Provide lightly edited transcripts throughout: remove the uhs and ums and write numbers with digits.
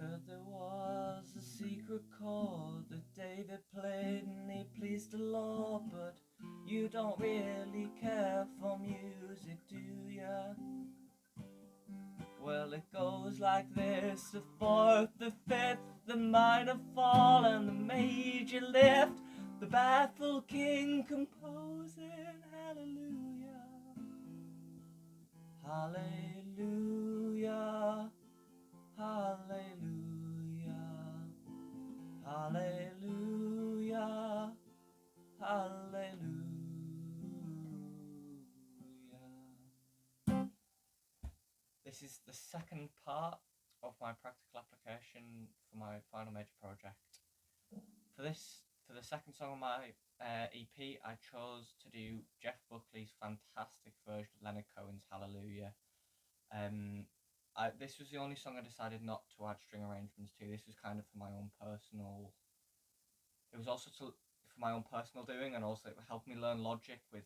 Heard there was a secret chord that David played and he pleased the Lord, but you don't really care for music, do ya? Well, it goes like this: the fourth, the fifth, the minor fall, and the major lift. The baffled king composing hallelujah, hallelujah, hallelujah, hallelujah, hallelujah. This is the second part of my practical application for my final major project. For the second song on my EP, I chose to do Jeff Buckley's fantastic version of Leonard Cohen's Hallelujah. This was the only song I decided not to add string arrangements to. This was kind of for my own personal. It was also for my own personal doing, and also it helped me learn Logic with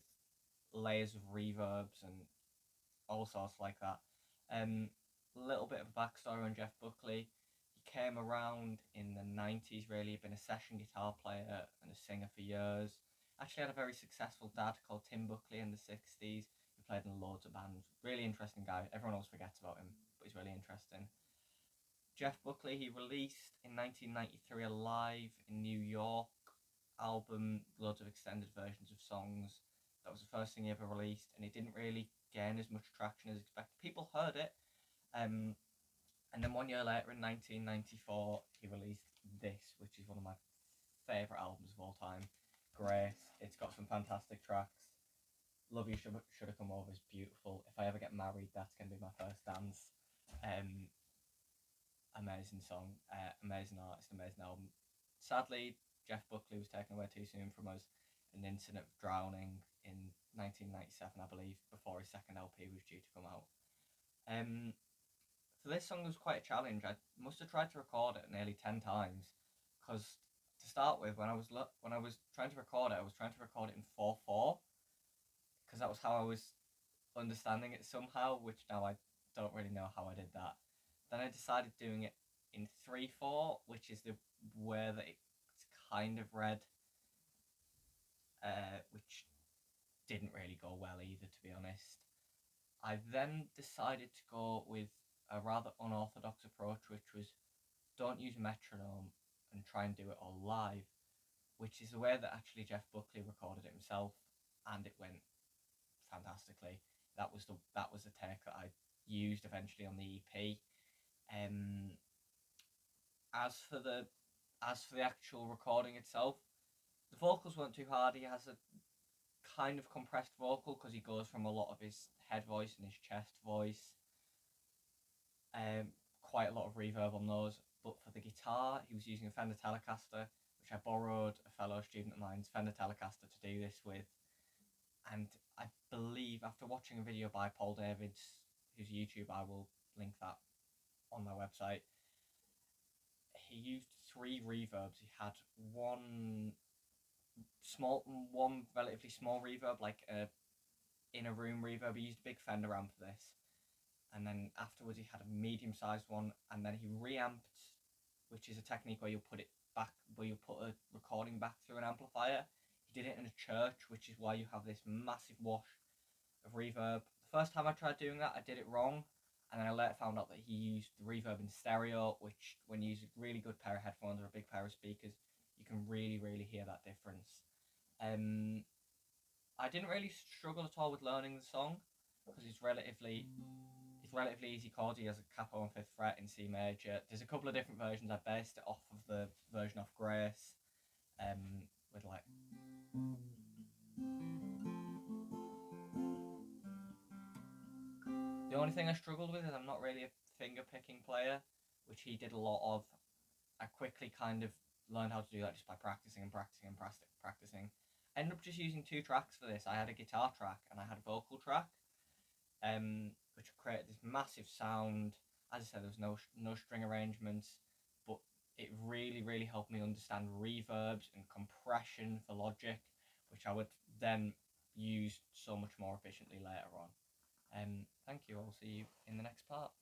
layers of reverbs and all sorts like that. A little bit of a backstory on Jeff Buckley. He came around in the 90s, really. He'd been a session guitar player and a singer for years. Actually had a very successful dad called Tim Buckley in the 60s, who played in loads of bands. Really interesting guy. Everyone always forgets about him, but he's really interesting. Jeff Buckley, he released in 1993 a live in New York album, loads of extended versions of songs. That was the first thing he ever released, and it didn't really gain as much traction as expected. People heard it, and then 1 year later, in 1994, he released this, which is one of my favourite albums of all time, Grace. It's got some fantastic tracks. Love You Should Have Come Over is beautiful. If I ever get married, that's going to be my first dance. Amazing song, amazing artist, amazing album. Sadly, Jeff Buckley was taken away too soon from us in an incident of drowning in 1997, I believe, before his second LP was due to come out. So this song was quite a challenge. I must have tried to record it nearly 10 times, because to start with, when I was trying to record it, I was trying to record it in 4/4, because that was how I was understanding it somehow, which now I don't really know how I did that. Then I decided doing it in 3/4, which is the way that it's kind of read, which didn't really go well either, to be honest. I then decided to go with a rather unorthodox approach, which was don't use a metronome and try and do it all live, which is the way that actually Jeff Buckley recorded it himself, and it went fantastically. That was the take that I used eventually on the EP. As for the actual recording itself, the vocals weren't too hard. He has a kind of compressed vocal because he goes from a lot of his head voice and his chest voice. Quite a lot of reverb on those. But for the guitar, he was using a Fender Telecaster, which I borrowed a fellow student of mine's Fender Telecaster to do this with. And I believe, after watching a video by Paul Davids, whose YouTube, I will link that on my website, he used 3 reverbs. He had one relatively small reverb, like a in a room reverb. He used a big Fender amp for this, and then afterwards he had a medium-sized one, and then he reamped, which is a technique where you put a recording back through an amplifier. He did it in a church, which is why you have this massive wash of reverb. The first time I tried doing that, I did it wrong, and then I later found out that he used the reverb in stereo, which when you use a really good pair of headphones or a big pair of speakers, you can really, really hear that difference. I didn't really struggle at all with learning the song, because it's relatively easy chords. He has a capo on 5th fret in C major. There's a couple of different versions. I based it off of the version off Grace, with like. The only thing I struggled with is I'm not really a finger picking player, which he did a lot of. I quickly kind of learned how to do that just by practicing. I ended up just using 2 tracks for this. I had a guitar track and I had a vocal track, which created this massive sound. As I said, there was no string arrangements, but it really, really helped me understand reverbs and compression for Logic, which I would then use so much more efficiently later on. Thank you. I'll see you in the next part.